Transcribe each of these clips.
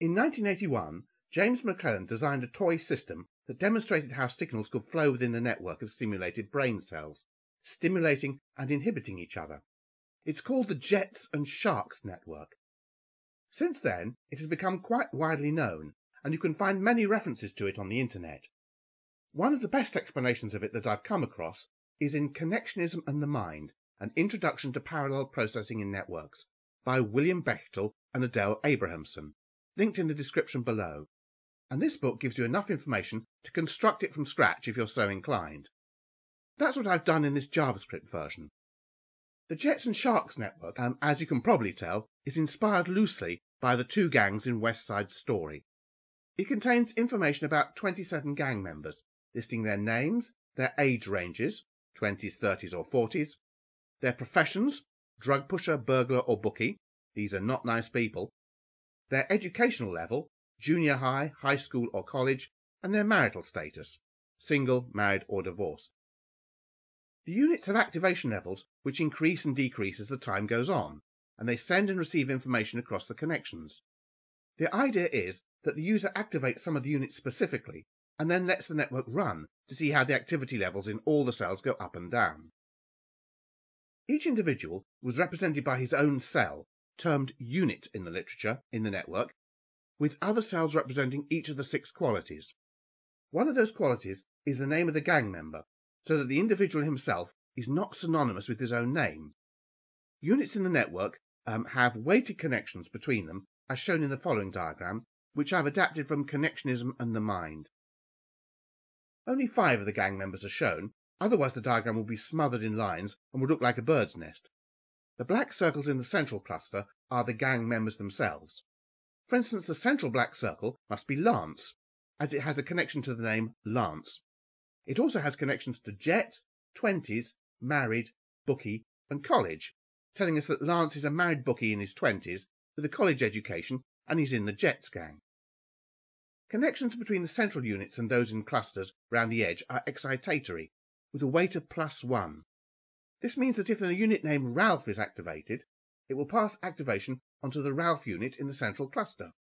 In 1981, James McClelland designed a toy system that demonstrated how signals could flow within a network of simulated brain cells, stimulating and inhibiting each other. It's called the Jets and Sharks network. Since then, it has become quite widely known, and you can find many references to it on the internet. One of the best explanations of it that I've come across is in Connectionism and the Mind, an introduction to parallel processing in networks, by William Bechtel and Adele Abrahamsen, linked in the description below. And this book gives you enough information to construct it from scratch if you're so inclined. That's what I've done in this JavaScript version. The Jets and Sharks network, as you can probably tell, is inspired loosely by the two gangs in West Side Story. It contains information about 27 gang members, listing their names, their age ranges, 20s, 30s or 40s, their professions, drug pusher, burglar or bookie, these are not nice people, their educational level, junior high, high school or college, and their marital status, single, married or divorced. The units have activation levels which increase and decrease as the time goes on, and they send and receive information across the connections. The idea is that the user activates some of the units specifically, and then lets the network run to see how the activity levels in all the cells go up and down. Each individual was represented by his own cell, termed unit in the literature, in the network, with other cells representing each of the 6 qualities. One of those qualities is the name of the gang member, so that the individual himself is not synonymous with his own name. Units in the network have weighted connections between them, as shown in the following diagram, which I've adapted from Connectionism and the Mind. Only 5 of the gang members are shown, otherwise the diagram will be smothered in lines and would look like a bird's nest. The black circles in the central cluster are the gang members themselves. For instance, the central black circle must be Lance, as it has a connection to the name Lance. It also has connections to Jet, 20s, married, bookie, and college, telling us that Lance is a married bookie in his 20s with a college education and he's in the Jets gang. Connections between the central units and those in clusters round the edge are excitatory, with a weight of +1. This means that if a unit named Ralph is activated, it will pass activation onto the Ralph unit in the central cluster.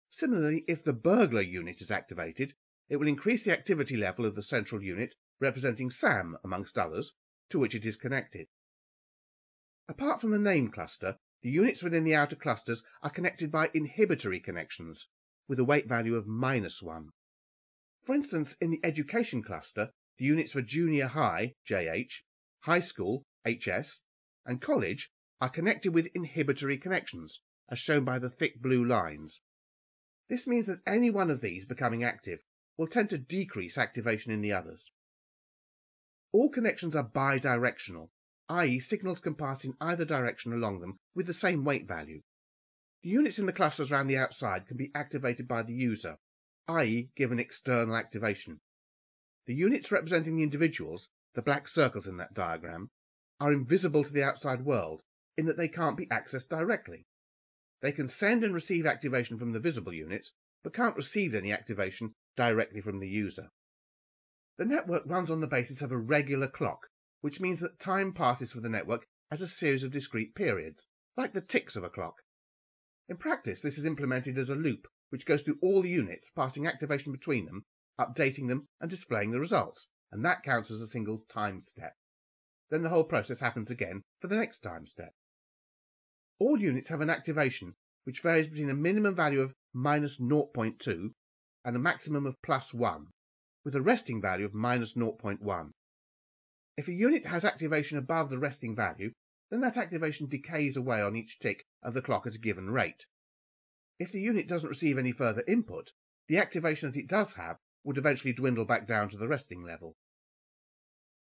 Similarly, if the burglar unit is activated, it will increase the activity level of the central unit, representing Sam, amongst others, to which it is connected. Apart from the name cluster, the units within the outer clusters are connected by inhibitory connections, with a weight value of -1. For instance, in the education cluster, the units for junior high, JH, high school, HS, and college are connected with inhibitory connections, as shown by the thick blue lines. This means that any one of these becoming active will tend to decrease activation in the others. All connections are bidirectional, i.e. signals can pass in either direction along them with the same weight value. The units in the clusters around the outside can be activated by the user, i.e. given external activation. The units representing the individuals, the black circles in that diagram, are invisible to the outside world in that they can't be accessed directly. They can send and receive activation from the visible units, but can't receive any activation directly from the user. The network runs on the basis of a regular clock, which means that time passes for the network as a series of discrete periods, like the ticks of a clock. In practice, this is implemented as a loop, which goes through all the units, passing activation between them, updating them, and displaying the results, and that counts as a single time step. Then the whole process happens again for the next time step. All units have an activation which varies between a minimum value of -0.2 and a maximum of +1, with a resting value of -0.1. If a unit has activation above the resting value, then that activation decays away on each tick of the clock at a given rate. If the unit doesn't receive any further input, the activation that it does have would eventually dwindle back down to the resting level.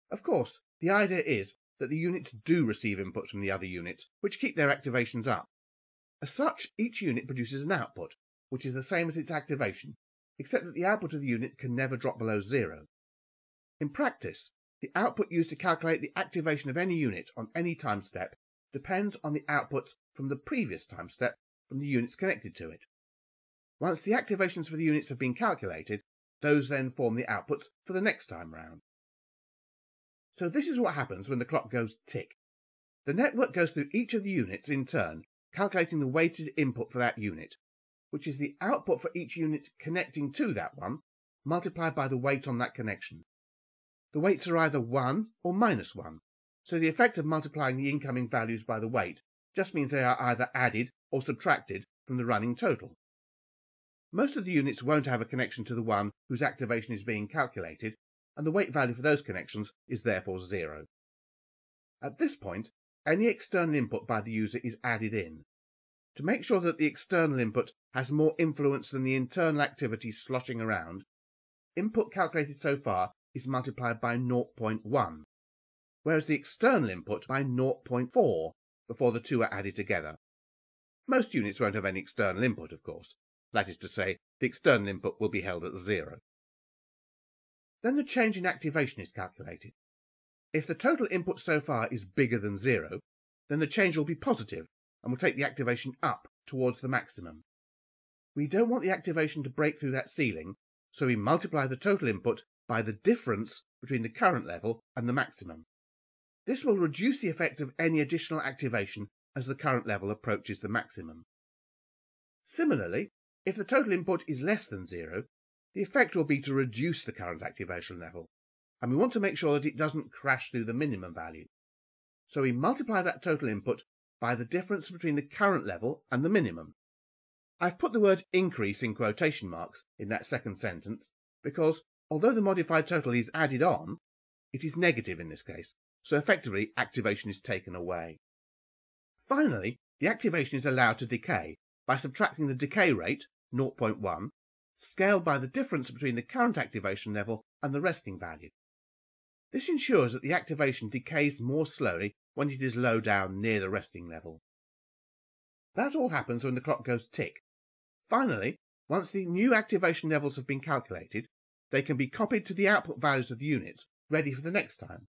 Of course, the idea is that the units do receive inputs from the other units, which keep their activations up. As such, each unit produces an output, which is the same as its activation, except that the output of the unit can never drop below 0. In practice, the output used to calculate the activation of any unit on any time step depends on the outputs from the previous time step from the units connected to it. Once the activations for the units have been calculated, those then form the outputs for the next time round. So this is what happens when the clock goes tick. The network goes through each of the units in turn, calculating the weighted input for that unit, which is the output for each unit connecting to that one, multiplied by the weight on that connection. The weights are either 1 or -1, so the effect of multiplying the incoming values by the weight just means they are either added or subtracted from the running total. Most of the units won't have a connection to the one whose activation is being calculated, and the weight value for those connections is therefore 0. At this point, any external input by the user is added in. To make sure that the external input has more influence than the internal activity sloshing around, input calculated so far is multiplied by 0.1, whereas the external input by 0.4 before the two are added together. Most units won't have any external input, of course. That is to say, the external input will be held at 0. Then the change in activation is calculated. If the total input so far is bigger than 0, then the change will be positive and will take the activation up towards the maximum. We don't want the activation to break through that ceiling, so we multiply the total input by the difference between the current level and the maximum. This will reduce the effect of any additional activation as the current level approaches the maximum. Similarly, if the total input is less than 0, the effect will be to reduce the current activation level, and we want to make sure that it doesn't crash through the minimum value. So we multiply that total input by the difference between the current level and the minimum. I've put the word increase in quotation marks in that second sentence because, although the modified total is added on, it is negative in this case, so effectively activation is taken away. Finally, the activation is allowed to decay by subtracting the decay rate, 0.1, scaled by the difference between the current activation level and the resting value. This ensures that the activation decays more slowly when it is low down near the resting level. That all happens when the clock goes tick. Finally, once the new activation levels have been calculated, they can be copied to the output values of the units ready for the next time,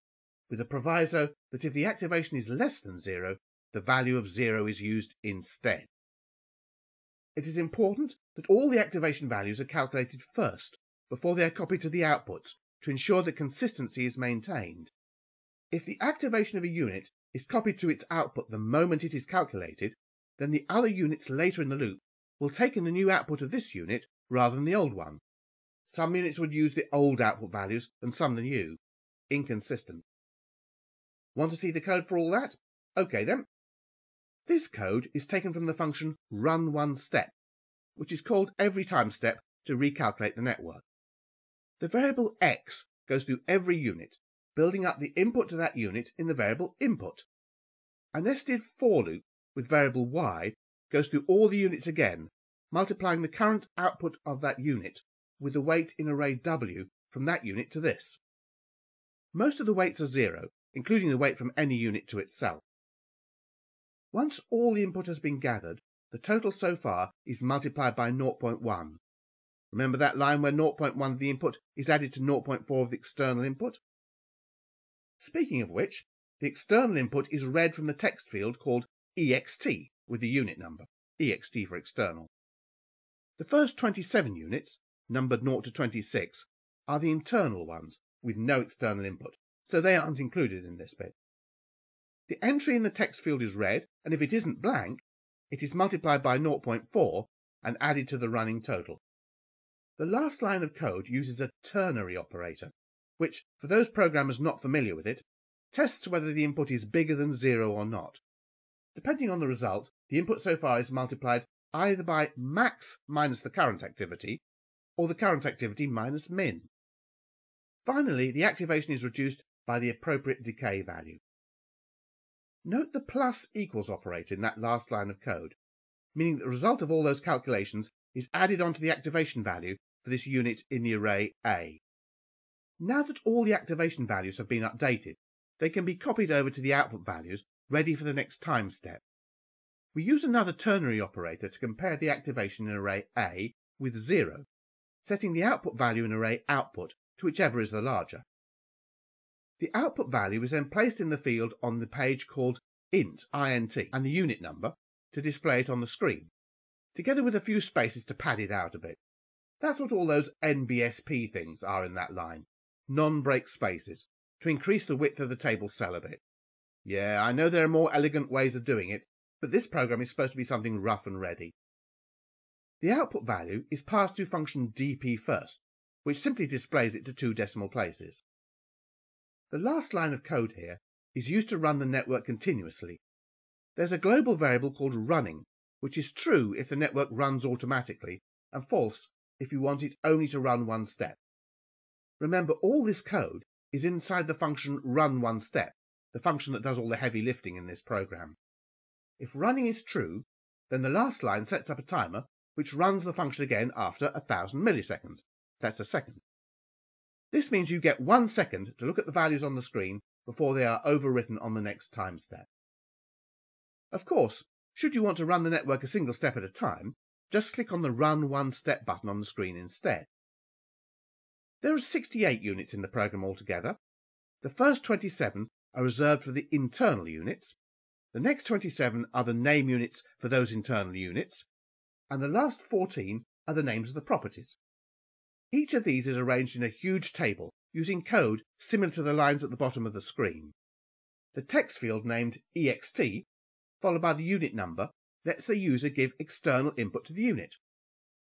with a proviso that if the activation is less than 0, the value of 0 is used instead. It is important that all the activation values are calculated first, before they are copied to the outputs, to ensure that consistency is maintained. If the activation of a unit is copied to its output the moment it is calculated, then the other units later in the loop will take in the new output of this unit rather than the old one. Some units would use the old output values and some the new. Inconsistent. Want to see the code for all that? OK then. This code is taken from the function run1step, which is called every time step to recalculate the network. The variable x goes through every unit, building up the input to that unit in the variable input. A nested for loop with variable y goes through all the units again, multiplying the current output of that unit with the weight in array w from that unit to this. Most of the weights are 0, including the weight from any unit to itself. Once all the input has been gathered, the total so far is multiplied by 0.1. Remember that line where 0.1 of the input is added to 0.4 of the external input? Speaking of which, the external input is read from the text field called ext with the unit number, ext for external. The first 27 units, numbered 0 to 26, are the internal ones with no external input, so they aren't included in this bit. The entry in the text field is read, and if it isn't blank, it is multiplied by 0.4 and added to the running total. The last line of code uses a ternary operator, which, for those programmers not familiar with it, tests whether the input is bigger than 0 or not. Depending on the result, the input so far is multiplied either by max minus the current activity, or the current activity minus min. Finally, the activation is reduced by the appropriate decay value. Note the plus equals operator in that last line of code, meaning that the result of all those calculations is added onto the activation value for this unit in the array A. Now that all the activation values have been updated, they can be copied over to the output values ready for the next time step. We use another ternary operator to compare the activation in array A with 0, setting the output value in array output to whichever is the larger. The output value is then placed in the field on the page called int and the unit number to display it on the screen, together with a few spaces to pad it out a bit. That's what all those NBSP things are in that line, non-break spaces, to increase the width of the table cell a bit. Yeah, I know there are more elegant ways of doing it, but this program is supposed to be something rough and ready. The output value is passed to function dp first, which simply displays it to 2 decimal places. The last line of code here is used to run the network continuously. There's a global variable called running, which is true if the network runs automatically, and false if you want it only to run one step. Remember, all this code is inside the function run one step, the function that does all the heavy lifting in this program. If running is true, then the last line sets up a timer which runs the function again after 1000 milliseconds. That's a second. This means you get 1 second to look at the values on the screen before they are overwritten on the next time step. Of course, should you want to run the network a single step at a time, just click on the Run One Step button on the screen instead. There are 68 units in the program altogether. The first 27 are reserved for the internal units, the next 27 are the name units for those internal units, and the last 14 are the names of the properties. Each of these is arranged in a huge table using code similar to the lines at the bottom of the screen. The text field named ext, followed by the unit number, lets the user give external input to the unit.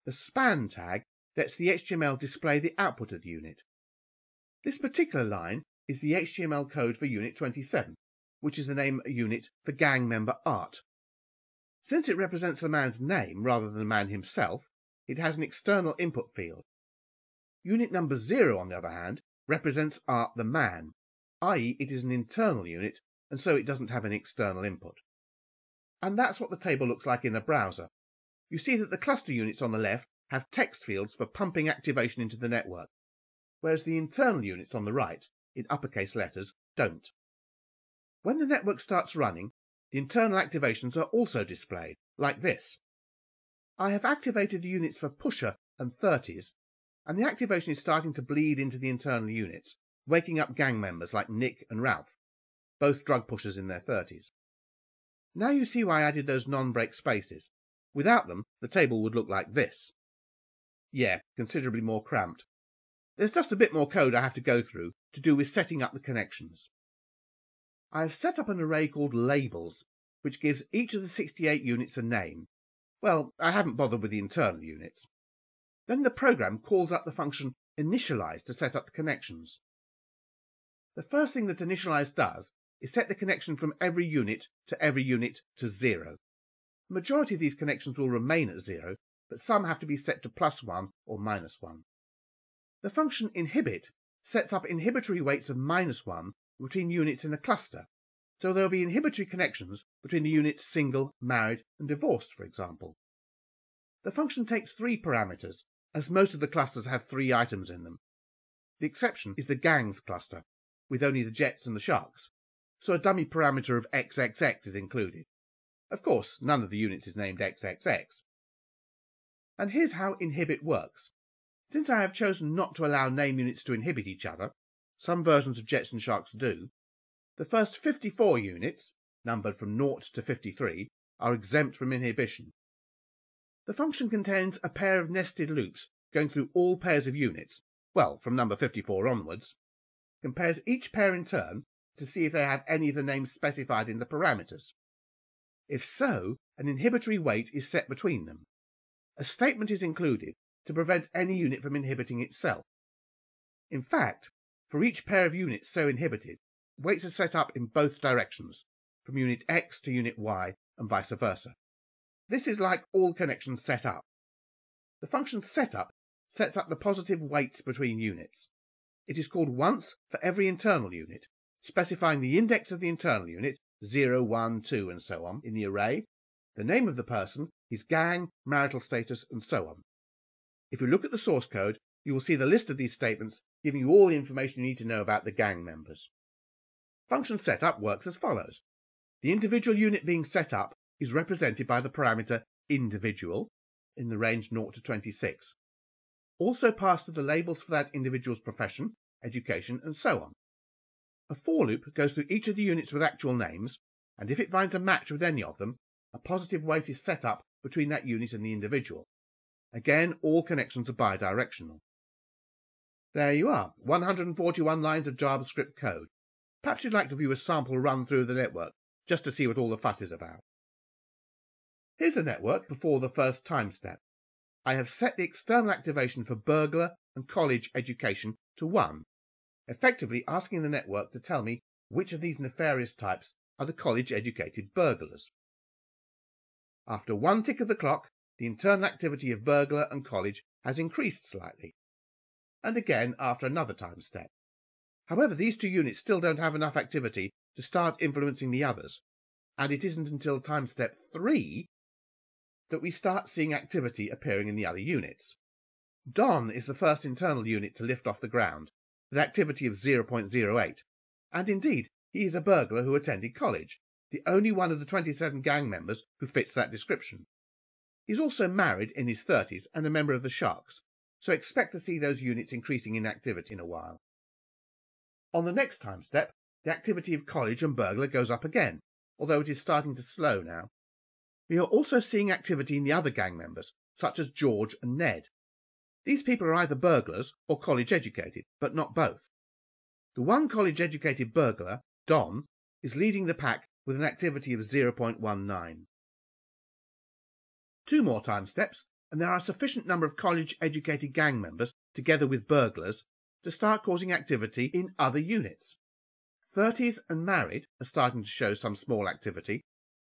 The span tag lets the HTML display the output of the unit. This particular line is the HTML code for Unit 27, which is the name unit for gang member Art. Since it represents the man's name rather than the man himself, it has an external input field. Unit number 0, on the other hand, represents Art the man, i.e. it is an internal unit, and so it doesn't have an external input. And that's what the table looks like in a browser. You see that the cluster units on the left have text fields for pumping activation into the network, whereas the internal units on the right, in uppercase letters, don't. When the network starts running, the internal activations are also displayed, like this. I have activated the units for pusher and 30s, and the activation is starting to bleed into the internal units, waking up gang members like Nick and Ralph, both drug pushers in their 30s. Now you see why I added those non-break spaces. Without them, the table would look like this. Yeah, considerably more cramped. There's just a bit more code I have to go through to do with setting up the connections. I have set up an array called labels, which gives each of the 68 units a name. Well, I haven't bothered with the internal units. Then the program calls up the function initialize to set up the connections. The first thing that initialize does is set the connection from every unit to 0. The majority of these connections will remain at 0, but some have to be set to +1 or -1. The function inhibit sets up inhibitory weights of -1 between units in a cluster, so there will be inhibitory connections between the units single, married, and divorced, for example. The function takes 3 parameters, as most of the clusters have 3 items in them. The exception is the gangs cluster, with only the Jets and the Sharks, so a dummy parameter of XXX is included. Of course, none of the units is named XXX. And here's how inhibit works. Since I have chosen not to allow name units to inhibit each other, some versions of Jets and Sharks do, the first 54 units, numbered from 0 to 53, are exempt from inhibition. The function contains a pair of nested loops going through all pairs of units, well, from number 54 onwards, compares each pair in turn to see if they have any of the names specified in the parameters. If so, an inhibitory weight is set between them. A statement is included to prevent any unit from inhibiting itself. In fact, for each pair of units so inhibited, weights are set up in both directions, from unit X to unit Y and vice versa. This is like all connections set up. The function setup sets up the positive weights between units. It is called once for every internal unit, specifying the index of the internal unit, 0, 1, 2, and so on, in the array, the name of the person, his gang, marital status, and so on. If you look at the source code, you will see the list of these statements giving you all the information you need to know about the gang members. Function setup works as follows. The individual unit being set up is represented by the parameter individual in the range 0 to 26. Also passed to the labels for that individual's profession, education, and so on. A for loop goes through each of the units with actual names, and if it finds a match with any of them, a positive weight is set up between that unit and the individual. Again, all connections are bidirectional. There you are, 141 lines of JavaScript code. Perhaps you'd like to view a sample run through the network, just to see what all the fuss is about. Here's the network before the first time step. I have set the external activation for burglar and college education to 1, effectively asking the network to tell me which of these nefarious types are the college-educated burglars. After 1 tick of the clock, the internal activity of burglar and college has increased slightly, and again after another time step. However, these 2 units still don't have enough activity to start influencing the others, and it isn't until time step 3 that we start seeing activity appearing in the other units. Don is the first internal unit to lift off the ground, with activity of 0.08, and indeed he is a burglar who attended college, the only one of the 27 gang members who fits that description. He's also married, in his 30s, and a member of the Sharks, so expect to see those units increasing in activity in a while. On the next time step, the activity of college and burglar goes up again, although it is starting to slow now. We are also seeing activity in the other gang members, such as George and Ned. These people are either burglars or college-educated, but not both. The one college-educated burglar, Don, is leading the pack with an activity of 0.19. 2 more time steps, and there are a sufficient number of college-educated gang members, together with burglars, to start causing activity in other units. 30s and married are starting to show some small activity,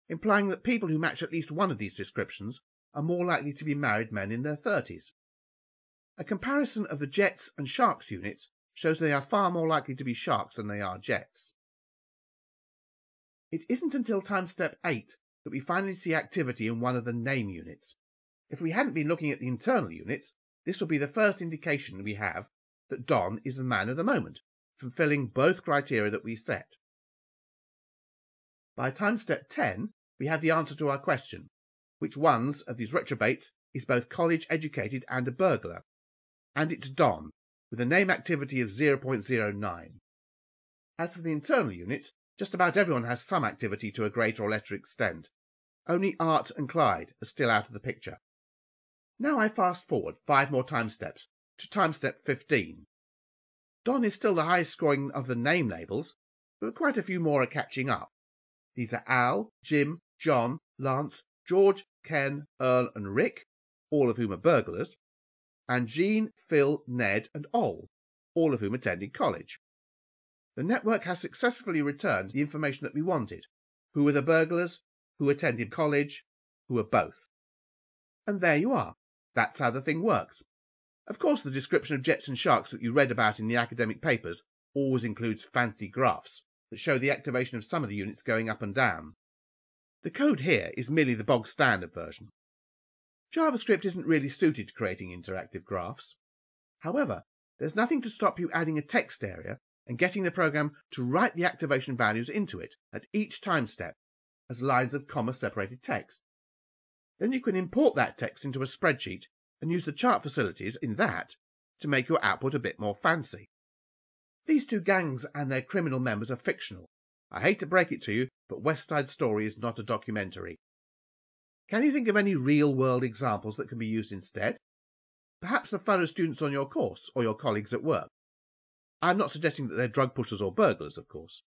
implying that people who match at least one of these descriptions are more likely to be married men in their 30s. A comparison of the Jets and Sharks units shows they are far more likely to be Sharks than they are Jets. It isn't until time step 8 that we finally see activity in one of the name units. If we hadn't been looking at the internal units, this will be the first indication we have that Don is the man of the moment, fulfilling both criteria that we set. By time step 10, we have the answer to our question: which ones of these retrobates is both college-educated and a burglar? And it's Don, with a name activity of 0.09. As for the internal units, just about everyone has some activity to a greater or lesser extent. Only Art and Clyde are still out of the picture. Now I fast forward 5 more time steps to time step 15. Don is still the highest scoring of the name labels, but quite a few more are catching up. These are Al, Jim, John, Lance, George, Ken, Earl and Rick, all of whom are burglars, and Jean, Phil, Ned and Ol, all of whom attended college. The network has successfully returned the information that we wanted: who were the burglars, who attended college, who were both. And there you are. That's how the thing works. Of course, the description of Jets and Sharks that you read about in the academic papers always includes fancy graphs that show the activation of some of the units going up and down. The code here is merely the bog standard version. JavaScript isn't really suited to creating interactive graphs. However, there's nothing to stop you adding a text area and getting the program to write the activation values into it at each time step as lines of comma-separated text. Then you can import that text into a spreadsheet and use the chart facilities in that to make your output a bit more fancy. These 2 gangs and their criminal members are fictional. I hate to break it to you, but West Side Story is not a documentary. Can you think of any real-world examples that can be used instead? Perhaps for fellow students on your course or your colleagues at work. I'm not suggesting that they're drug pushers or burglars, of course.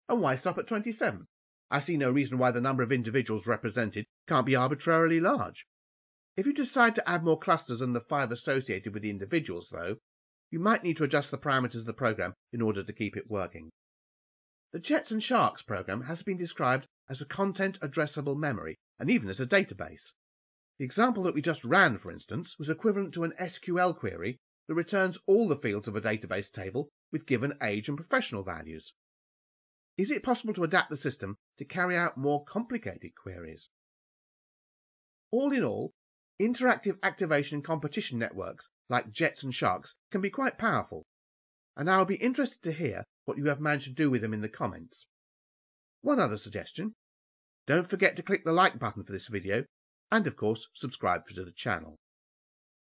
And why stop at 27? I see no reason why the number of individuals represented can't be arbitrarily large. If you decide to add more clusters than the 5 associated with the individuals, though, you might need to adjust the parameters of the program in order to keep it working. The Jets and Sharks program has been described as a content-addressable memory and even as a database. The example that we just ran, for instance, was equivalent to an SQL query that returns all the fields of a database table with given age and professional values. Is it possible to adapt the system to carry out more complicated queries? All in all, interactive activation and competition networks like Jets and Sharks can be quite powerful, and I will be interested to hear what you have managed to do with them in the comments. One other suggestion: don't forget to click the like button for this video, and of course subscribe to the channel.